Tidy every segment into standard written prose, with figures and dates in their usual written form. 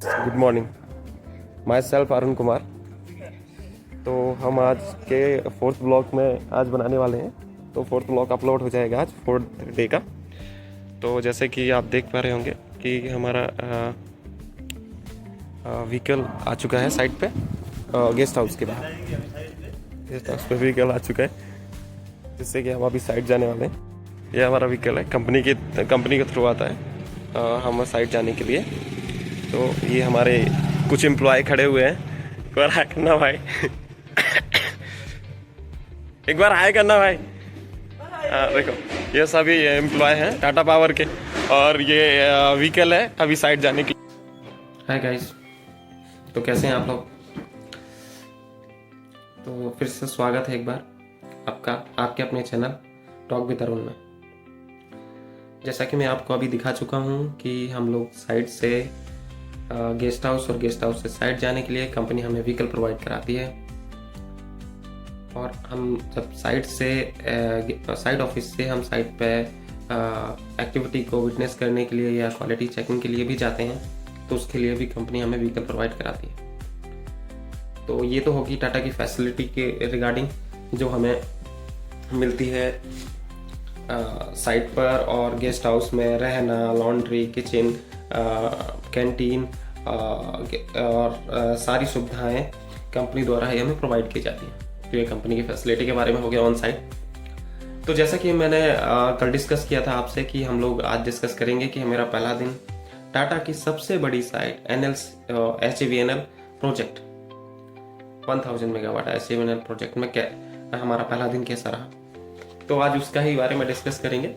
Good morning. My self Arun Kumar. तो हम आज के फोर्थ ब्लॉग में आज बनाने वाले हैं। तो फोर्थ ब्लॉग अपलोड हो जाएगा आज 4th डे का। तो जैसे कि आप देख पा रहे होंगे कि हमारा व्हीकल आ चुका है साइड पे, गेस्ट हाउस के बाहर। गेस्ट हाउस पे व्हीकल आ चुका है, जिससे कि हम अभी साइड जाने वाले हैं। ये हमारा व्हीकल है, कंपनी के थ्रू आता है हम साइड जाने के लिए। तो ये हमारे कुछ एम्प्लॉय खड़े हुए हैं। एक बार हाय करना भाई। एक बार हाय करना भाई। देखो ये सभी एम्प्लॉय हैं टाटा पावर के, और ये व्हीकल है अभी साइड जाने की। हाय गाइस, तो कैसे हैं आप लोग? तो फिर से स्वागत है एक बार आपके अपने चैनल टॉक विद अरुण में। जैसा कि मैं आपको अभी दिखा चुका हूँ कि हम लोग साइड से गेस्ट हाउस और गेस्ट हाउस से साइड जाने के लिए कंपनी हमें व्हीकल प्रोवाइड कराती है। और हम जब साइड ऑफिस से हम साइड पे एक्टिविटी को विटनेस करने के लिए या क्वालिटी चेकिंग के लिए भी जाते हैं, तो उसके लिए भी कंपनी हमें व्हीकल प्रोवाइड कराती है। तो ये तो होगी टाटा की फैसिलिटी के रिगार्डिंग जो हमें मिलती है साइट पर और गेस्ट हाउस में रहना, लॉन्ड्री, किचन, कैंटीन और सारी सुविधाएं कंपनी द्वारा ही हमें प्रोवाइड की जाती हैं। तो ये कंपनी की फैसिलिटी के बारे में हो गया ऑन साइट। तो जैसा कि मैंने कल डिस्कस किया था आपसे कि हम लोग आज डिस्कस करेंगे कि मेरा पहला दिन टाटा की सबसे बड़ी site HAVNL project 1000 megawatt HAVNL project में क्या हमारा पहला दिन कैसा रहा, तो आज उसका ही बारे में डिस्कस करेंगे।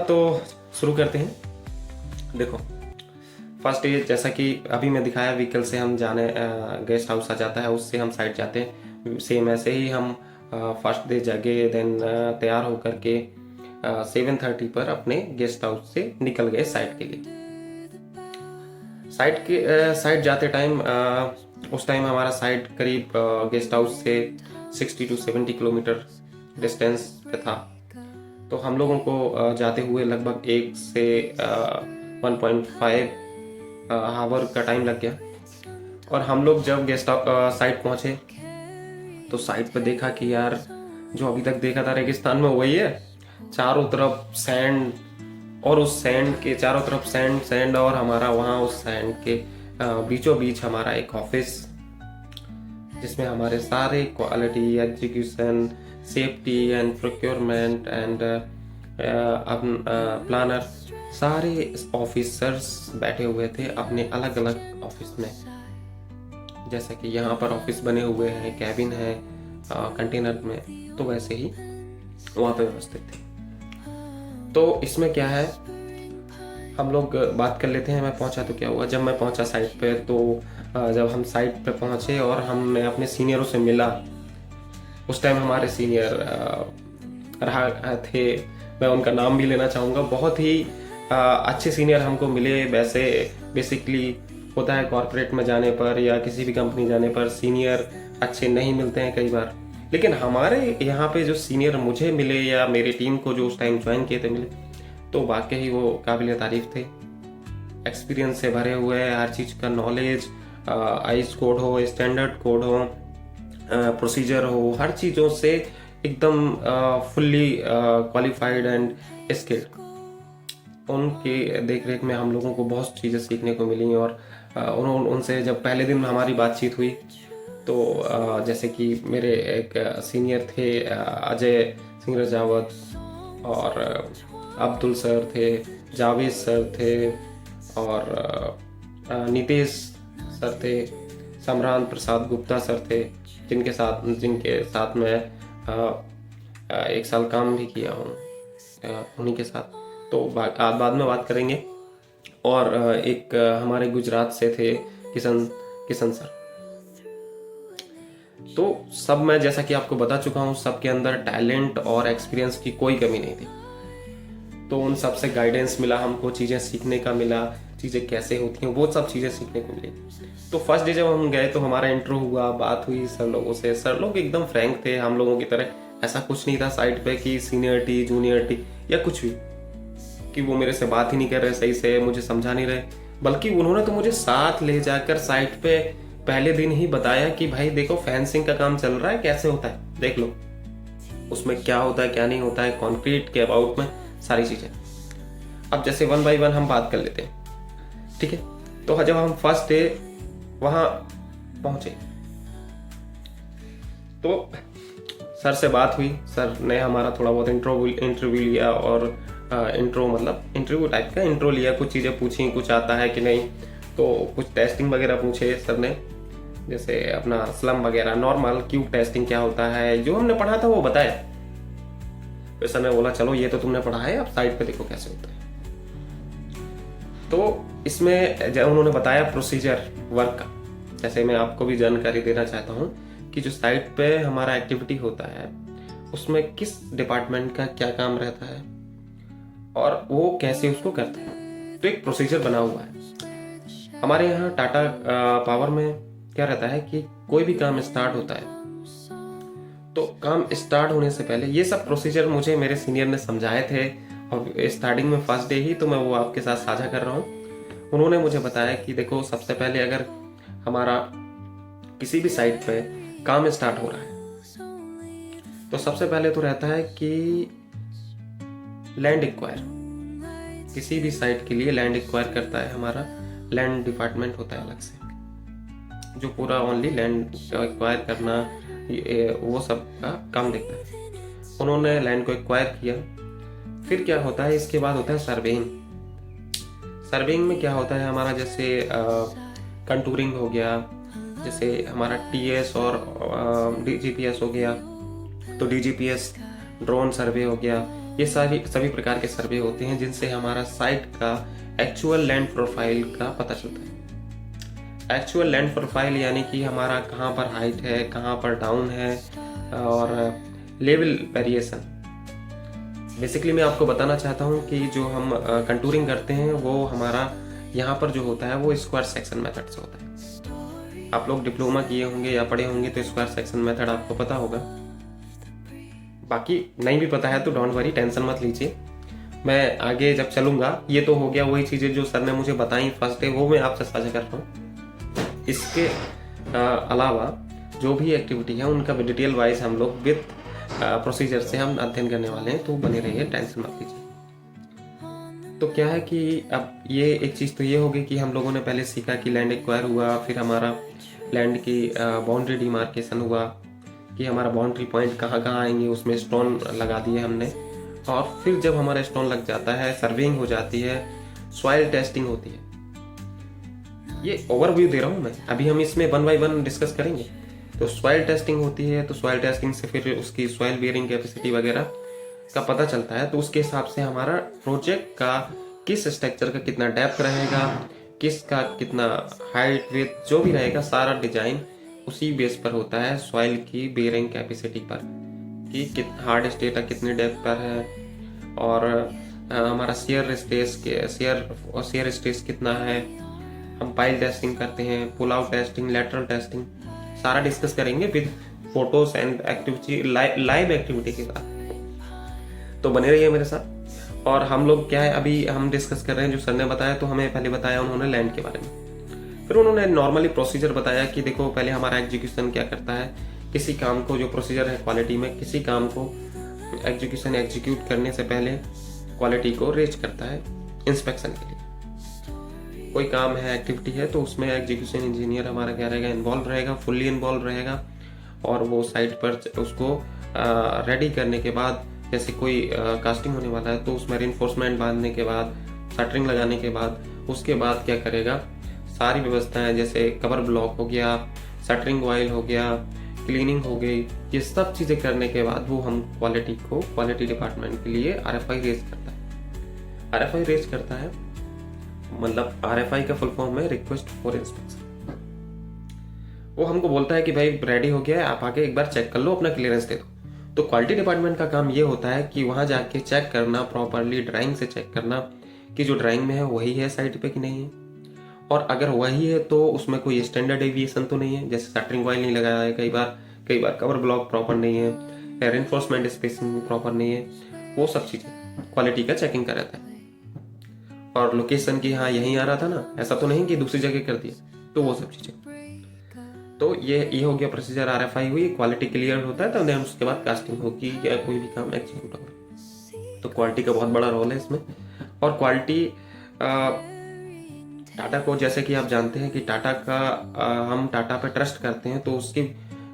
तो शुरू करते हैं। देखो फर्स्ट डे जैसा कि अभी मैं दिखाया, व्हीकल से हम जाने गेस्ट हाउस आ जाता है, उससे हम साइड जाते हैं। सेम ऐसे ही हम फर्स्ट डे जागे, देन तैयार होकर के 7:30 पर अपने गेस्ट हाउस से निकल गए साइड के लिए। साइड जाते टाइम उस टाइम हमारा साइड करीब गेस्ट हाउस से 60 to 70 किलोमीटर डिस्टेंस पे था। तो हम लोगों को जाते हुए लगभग 1 से 1.5 हावर का टाइम लग गया। और हम लोग जब साइट पहुंचे तो साइट पे देखा कि यार जो अभी तक देखा था रेगिस्तान में वही है। चारों तरफ सैंड, और उस सैंड के चारों तरफ सैंड और हमारा वहाँ उस सैंड के बीचों बीच हमारा एक ऑफिस, जिसमें हमारे सारे quality, execution, safety and procurement and planner सारे ऑफिसर्स बैठे हुए थे अपने अलग अलग ऑफिस में। जैसे कि यहाँ पर ऑफिस बने हुए हैं, कैबिन है कंटेनर में, तो वैसे ही वहाँ पे व्यवस्थित थे। तो इसमें क्या है, हम लोग बात कर लेते हैं। मैं पहुंचा तो क्या हुआ, जब मैं पहुंचा साइट पे, तो जब हम साइट पे पहुंचे और हमने अपने सीनियरों से मिला, उस टाइम हमारे सीनियर रहा थे, मैं उनका नाम भी लेना चाहूँगा। बहुत ही अच्छे सीनियर हमको मिले। वैसे बेसिकली होता है कॉर्पोरेट में जाने पर या किसी भी कंपनी जाने पर सीनियर अच्छे नहीं मिलते हैं कई बार, लेकिन हमारे यहाँ पे जो सीनियर मुझे मिले या मेरी टीम को जो उस टाइम ज्वाइन किए थे मिले, तो वाकई वो काबिल तारीफ थे। एक्सपीरियंस से भरे हुए, हर चीज़ का नॉलेज, आईएस कोड हो, स्टैंडर्ड कोड हो, प्रोसीजर हो, हर चीज़ों से एकदम फुल्ली क्वालिफाइड एंड स्किल्ड। उनके देख रेख में हम लोगों को बहुत चीज़ें सीखने को मिली। और उनसे जब पहले दिन हमारी बातचीत हुई, तो जैसे कि मेरे एक सीनियर थे अजय सिंह रजावत, और अब्दुल सर थे, जावेद सर थे, और नितेश सर थे, समरान प्रसाद गुप्ता सर थे, जिनके साथ मैं 1 साल काम भी किया हूँ उन्हीं के साथ। तो बाद में बात करेंगे। और एक हमारे गुजरात से थे किशन सर। तो सब मैं जैसा कि आपको बता चुका हूँ, सबके अंदर टैलेंट और एक्सपीरियंस की कोई कमी नहीं थी। तो उन सब से गाइडेंस मिला, हमको चीज़ें सीखने का मिला, चीज़ें कैसे होती हैं वो सब चीज़ें सीखने को मिली। तो फर्स्ट डे जब हम गए तो हमारा इंट्रो हुआ, बात हुई सर लोगों से। सर लोग एकदम फ्रैंक थे हम लोगों की तरह। ऐसा कुछ नहीं था साइड पे कि सीनियरिटी जूनियरिटी या कुछ भी, कि वो मेरे से बात ही नहीं कर रहे सही से, मुझे समझा नहीं रहे। बल्कि उन्होंने तो मुझे साथ ले जाकर साइट पे पहले दिन ही बताया कि भाई देखो फेंसिंग का काम चल रहा है, कैसे होता है देख लो, उसमें क्या होता है क्या नहीं होता है, कंक्रीट के अबाउट में सारी चीजें। अब जैसे वन बाय वन हम बात कर लेते हैं, ठीक है। तो जब हम फर्स्ट डे वहां पहुंचे तो सर से बात हुई, सर ने हमारा थोड़ा बहुत इंटरव्यू लिया, और इंट्रो मतलब इंटरव्यू टाइप का इंट्रो लिया, कुछ चीज़ें पूछी, कुछ आता है कि नहीं, तो कुछ टेस्टिंग वगैरह पूछे सर ने, जैसे अपना स्लम वगैरह, नॉर्मल क्यूब टेस्टिंग क्या होता है, जो हमने पढ़ा था वो बताया। फिर सर ने बोला चलो ये तो तुमने पढ़ा है, अब साइट पे देखो कैसे होता है। तो इसमें जब उन्होंने बताया प्रोसीजर वर्क का, जैसे मैं आपको भी जानकारी देना चाहता हूँ कि जो साइट पे हमारा एक्टिविटी होता है उसमें किस डिपार्टमेंट का क्या काम रहता है और वो कैसे उसको करते हैं। तो एक प्रोसीजर बना हुआ है हमारे यहाँ टाटा पावर में। क्या रहता है कि कोई भी काम स्टार्ट होता है तो काम स्टार्ट होने से पहले ये सब प्रोसीजर मुझे मेरे सीनियर ने समझाए थे, और स्टार्टिंग में फर्स्ट डे ही तो मैं वो आपके साथ साझा कर रहा हूँ। उन्होंने मुझे बताया कि देखो सबसे पहले अगर हमारा किसी भी साइट पे काम स्टार्ट हो रहा है तो सबसे पहले तो रहता है कि लैंड एक्वायर, किसी भी साइट के लिए लैंड एक्वायर करता है हमारा लैंड डिपार्टमेंट होता है अलग से, जो पूरा ओनली लैंड एक्वायर करना वो सब का काम देखता है। उन्होंने लैंड को एक्वायर किया, फिर क्या होता है इसके बाद होता है सर्वेइंग। सर्वेइंग में क्या होता है हमारा, जैसे कंटूरिंग हो गया, जैसे हमारा टीएस और डीजीपीएस हो गया, तो डीजीपीएस ड्रोन सर्वे हो गया, ये सभी प्रकार के सर्वे होते हैं जिनसे हमारा साइट का एक्चुअल लैंड प्रोफाइल का पता चलता है। एक्चुअल लैंड प्रोफाइल यानी कि हमारा कहाँ पर हाइट है, कहाँ पर डाउन है, और लेवल वेरिएशन। बेसिकली मैं आपको बताना चाहता हूँ कि जो हम कंटूरिंग करते हैं वो हमारा यहाँ पर जो होता है वो स्क्वायर सेक्शन मेथड से होता है। आप लोग डिप्लोमा किए होंगे या पढ़े होंगे तो स्क्वायर सेक्शन मेथड आपको पता होगा, बाकी नहीं भी पता है तो डोंट वरी, टेंशन मत लीजिए, मैं आगे जब चलूंगा। ये तो हो गया वही चीज़ें जो सर ने मुझे बताई फर्स्ट डे, वो मैं आपसे साझा कर रहा हूँ। इसके अलावा जो भी एक्टिविटी है उनका डिटेल वाइज हम लोग विद प्रोसीजर से हम अध्ययन करने वाले हैं, तो बने रहिए, टेंशन मत लीजिए। तो क्या है कि अब ये एक चीज़ तो ये होगी कि हम लोगों ने पहले सीखा कि लैंड एक्वायर हुआ, फिर हमारा लैंड की बाउंड्री डिमार्केशन हुआ कि हमारा बाउंड्री पॉइंट कहाँ कहाँ आएंगे, उसमें स्टोन लगा दिए हमने, और फिर जब हमारा स्टोन लग जाता है सर्वेइंग हो जाती है, सॉइल टेस्टिंग होती है। ये ओवरव्यू दे रहा हूँ मैं, अभी हम इसमें वन बाय वन डिस्कस करेंगे। तो सॉइल टेस्टिंग होती है, तो सॉइल टेस्टिंग से फिर उसकी सॉइल बियरिंग कैपेसिटी वगैरह का पता चलता है, तो उसके हिसाब से हमारा प्रोजेक्ट का किस स्ट्रक्चर का कितना डेप्थ रहेगा, किसका कितना हाइट विड्थ जो भी रहेगा, सारा डिजाइन उसी बेस पर होता है सॉइल की बियरिंग कैपेसिटी पर, कि हार्ड स्टेट कितनी डेप्थ पर है, और हमारा शेयर स्ट्रेस कितना है। हम पाइल टेस्टिंग करते हैं, pull out testing, lateral testing, सारा डिस्कस करेंगे with photos and activity, live activity के साथ। तो बने रहिए मेरे साथ। और हम लोग क्या है अभी हम डिस्कस कर रहे हैं जो सर ने बताया, तो हमें पहले बताया उन्होंने लैंड के बारे में, फिर उन्होंने नॉर्मली प्रोसीजर बताया कि देखो पहले हमारा एग्जीक्यूशन क्या करता है, किसी काम को जो प्रोसीजर है क्वालिटी में, किसी काम को एग्जीक्यूट करने से पहले क्वालिटी को रेज करता है इंस्पेक्शन के लिए। कोई काम है, एक्टिविटी है, तो उसमें एग्जीक्यूशन इंजीनियर हमारा क्या रहेगा, इन्वॉल्व रहेगा, फुल्ली इन्वॉल्व रहेगा, और वो साइट पर उसको रेडी करने के बाद, जैसे कोई कास्टिंग होने वाला है तो उसमें रिइंफोर्समेंट बांधने के बाद, शटरिंग लगाने के बाद, उसके बाद क्या करेगा, सारी व्यवस्थाएं जैसे कवर ब्लॉक हो गया, शटरिंग ऑयल हो गया, क्लीनिंग हो गई, ये सब चीज़ें करने के बाद वो हम क्वालिटी डिपार्टमेंट के लिए RFI रेज करता है। RFI रेज करता है मतलब RFI का फुल फॉर्म है रिक्वेस्ट फॉर इंस्पेक्शन। वो हमको बोलता है कि भाई रेडी हो गया है, आप आके एक बार चेक कर लो, अपना क्लियरेंस दे दो। तो क्वालिटी डिपार्टमेंट का काम ये होता है कि वहां जाके चेक करना, प्रॉपरली ड्राइंग से चेक करना कि जो ड्राइंग में है वही है साइट पे कि नहीं है, और अगर वही है तो उसमें कोई स्टैंडर्ड डेविएशन तो नहीं है, जैसे शटरिंग ऑयल नहीं लगाया है, कई बार कवर ब्लॉक प्रॉपर नहीं है, रेनफोर्समेंट स्पेसिंग प्रॉपर नहीं है, वो सब चीज़ें क्वालिटी का चेकिंग का रहता है। और लोकेशन की हाँ यहीं आ रहा था ना, ऐसा तो नहीं कि दूसरी जगह कर दिया, तो वो सब चीज़ें। तो ये हो गया प्रोसीजर, RFI हुई, क्वालिटी क्लियर होता है, तो देन उसके बाद कास्टिंग होगी या कोई भी काम एग्जीक्यूट होगा। तो क्वालिटी का बहुत बड़ा रोल है इसमें। और क्वालिटी टाटा को, जैसे कि आप जानते हैं कि टाटा का हम टाटा पे ट्रस्ट करते हैं, तो उसकी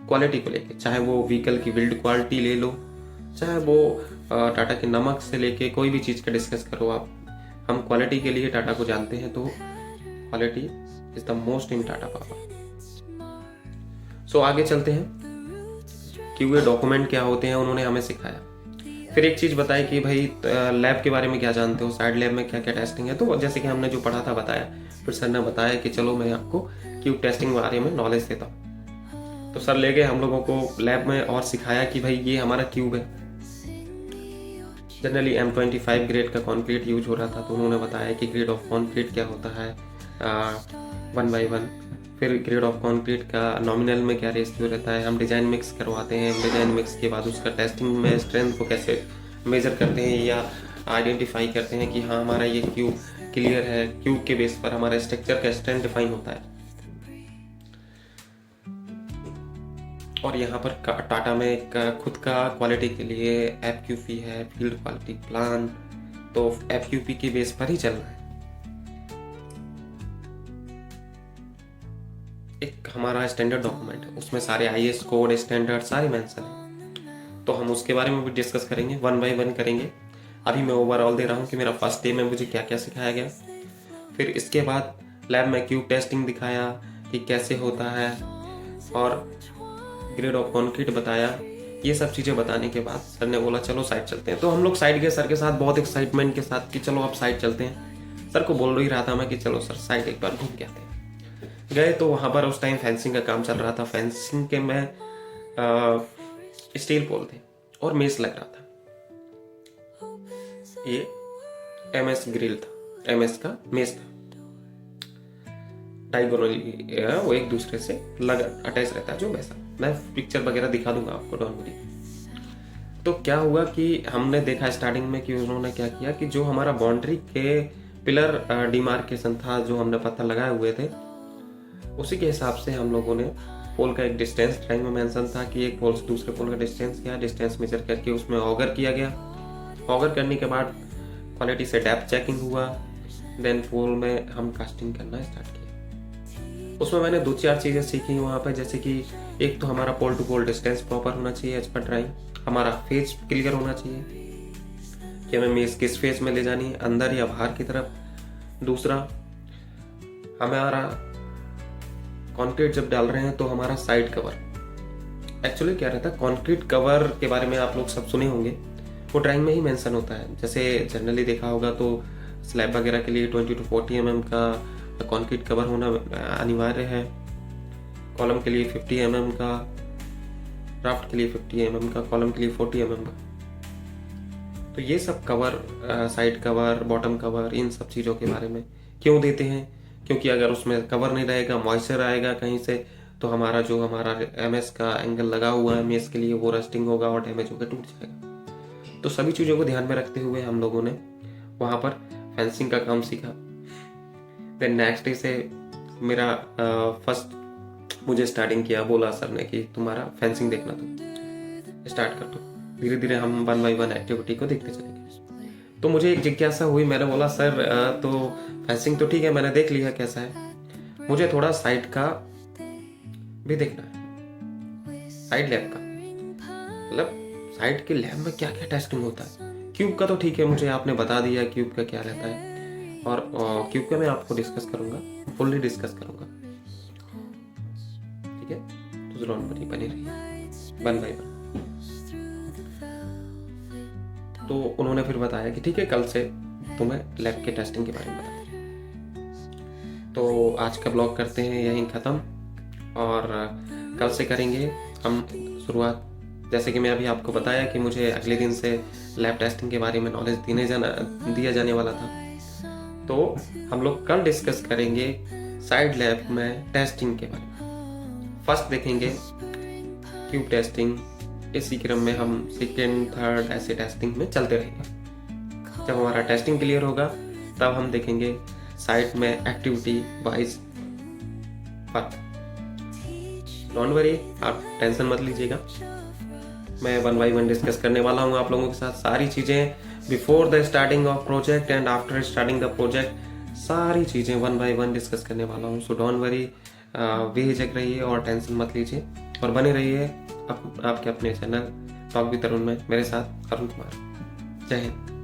क्वालिटी को लेके, चाहे वो व्हीकल की बिल्ड क्वालिटी ले लो, चाहे वो टाटा के नमक से लेके कोई भी चीज़ का डिस्कस करो आप, हम क्वालिटी के लिए टाटा को जानते हैं। तो quality is the most in Tata power. So आगे चलते हैं कि वे डॉक्यूमेंट क्या होते हैं, उन्होंने हमें सिखाया। फिर एक चीज़ बताई कि भाई लैब के बारे में क्या जानते हो, साइड लैब में क्या क्या टेस्टिंग है। तो जैसे कि हमने जो पढ़ा था बताया, फिर सर ने बताया कि चलो मैं आपको क्यूब टेस्टिंग के बारे में नॉलेज देता हूँ। तो सर ले गए हम लोगों को लैब में और सिखाया कि भाई ये हमारा क्यूब है। जनरली M25 ग्रेड का कॉन्क्रीट यूज हो रहा था, तो उन्होंने बताया कि ग्रेड ऑफ कॉन्क्रीट क्या होता है 1/1। फिर ग्रेड ऑफ कॉन्क्रीट का नॉमिनल में क्या रेशियो रहता है। हम डिज़ाइन मिक्स करवाते हैं, डिज़ाइन मिक्स के बाद उसका टेस्टिंग में स्ट्रेंथ को कैसे मेजर करते हैं या आइडेंटिफाई करते हैं कि हाँ हमारा ये क्यूब क्लियर है। क्यूब के बेस पर हमारा स्ट्रक्चर का स्ट्रेंथ डिफाइन होता है। और यहाँ पर टाटा में एक खुद का क्वालिटी के लिए FQP है, फील्ड क्वालिटी प्लान। तो FQP के बेस पर ही चल रहा है। एक हमारा स्टैंडर्ड डॉक्यूमेंट है, उसमें सारे IS कोड स्टैंडर्ड सारे मेंशन है। तो हम उसके बारे में भी डिस्कस करेंगे, 1 बाय 1 करेंगे। अभी मैं ओवरऑल दे रहा हूँ कि मेरा फर्स्ट डे में मुझे क्या क्या सिखाया गया। फिर इसके बाद लैब में क्यूब टेस्टिंग दिखाया कि कैसे होता है, और ग्रेड ऑफ कॉन्क्रीट बताया। ये सब चीज़ें बताने के बाद सर ने बोला चलो साइड चलते हैं। तो हम लोग साइड गए सर के साथ, बहुत एक्साइटमेंट के साथ कि चलो अब साइड चलते हैं। सर को बोल ही रहा था मैं कि चलो सर साइड एक बार घूम के आते हैं। गए तो वहाँ पर उस टाइम फेंसिंग का काम चल रहा था। फेंसिंग के में स्टील पोल थे और मेस लग रहा था। ये MS ग्रिल था, MS का मेस था, डायगोनली वो एक दूसरे से अटैच रहता है, जो वैसा। मैं पिक्चर वगैरह दिखा दूंगा आपको, डोंट वरी। तो क्या हुआ कि हमने देखा स्टार्टिंग में कि उन्होंने क्या किया कि जो हमारा बाउंड्री के पिलर डिमार्केशन था, जो हमने पत्थर लगाए हुए थे, उसी के हिसाब से हम लोगों ने पोल का एक डिस्टेंस ड्राइंग में मेंशन था कि एक पोल से दूसरे पोल का डिस्टेंस क्या, डिस्टेंस मेजर करके उसमें ऑगर किया गया। ऑगर करने के बाद क्वालिटी से डेप्थ चेकिंग हुआ। देन पोल में हम कास्टिंग करना स्टार्ट किया। उसमें मैंने 2-4 चीज़ें सीखी वहाँ पर, जैसे कि एक तो हमारा pole to pole distance proper होना चाहिए एज पर ड्राइंग, हमारा फेज क्लियर होना चाहिए कि हमें मेज किस फेज में ले जानी है, अंदर या बाहर की तरफ। दूसरा, हमारा कंक्रीट जब डाल रहे हैं तो हमारा साइड कवर, एक्चुअली क्या रहता है, कंक्रीट कवर के बारे में आप लोग सब सुने होंगे, वो ड्राइंग में ही मेंशन होता है। जैसे जनरली देखा होगा तो स्लैब वगैरह के लिए 20 to 40 mm का कंक्रीट कवर होना अनिवार्य है। कॉलम के लिए 50 mm का, राफ्ट के लिए 50 mm का, कॉलम के लिए 40 mm का। तो ये सब cover, side cover, bottom cover, इन सब चीज़ों के बारे में क्यों देते हैं, क्योंकि अगर उसमें कवर नहीं रहेगा, मॉइस्चर आएगा कहीं से, तो हमारा जो हमारा MS का एंगल लगा हुआ है मेस के लिए, वो रस्टिंग होगा और डैमेज होकर टूट जाएगा। तो सभी चीज़ों को ध्यान में रखते हुए हम लोगों ने वहाँ पर फेंसिंग का काम सीखा। देन नेक्स्ट डे से मेरा फर्स्ट मुझे स्टार्टिंग किया, बोला सर ने कि तुम्हारा फेंसिंग देखना, तो स्टार्ट कर दो। धीरे धीरे हम 1 by 1 एक्टिविटी को देखते चलेंगे। तो मुझे एक जिज्ञासा हुई, मैंने बोला सर तो फेंसिंग तो ठीक है, मैंने देख लिया कैसा है, मुझे थोड़ा साइड का भी देखना है, साइड लैब का, मतलब साइड के लैब में क्या क्या टेस्टिंग होता है। क्यूब का तो ठीक है, मुझे आपने बता दिया क्यूब का क्या रहता है, और क्यूब का मैं आपको डिस्कस करूंगा, फुल्ली डिस्कस करूंगा, ठीक है। तो जरूर बनी रही 1 by 1। तो उन्होंने फिर बताया कि ठीक है, कल से तुम्हें लैब के टेस्टिंग के बारे में बताते। तो आज का ब्लॉग करते हैं यहीं ख़त्म, और कल से करेंगे हम शुरुआत। जैसे कि मैं अभी आपको बताया कि मुझे अगले दिन से लैब टेस्टिंग के बारे में नॉलेज दिया जाने वाला था। तो हम लोग कल डिस्कस करेंगे साइड लैब में टेस्टिंग के बारे में। फर्स्ट देखेंगे क्यूब टेस्टिंग, इसी क्रम में हम सेकेंड थर्ड ऐसे टेस्टिंग में चलते रहेंगे। जब हमारा टेस्टिंग क्लियर होगा तब हम देखेंगे साइट में activity wise work. Don't worry, आप टेंशन मत लीजिएगा, मैं 1 बाय 1 डिस्कस करने वाला हूँ आप लोगों के साथ सारी चीज़ें, before the starting of project and after starting the project, सारी चीज़ें 1 बाय 1 डिस्कस करने वाला हूँ। सो डोंट वरी, बेझिझक रहिए और टेंशन मत लीजिए और बने रहिए आपके अपने चैनल टॉक विद अरुण में मेरे साथ अरुण कुमार। जय हिंद।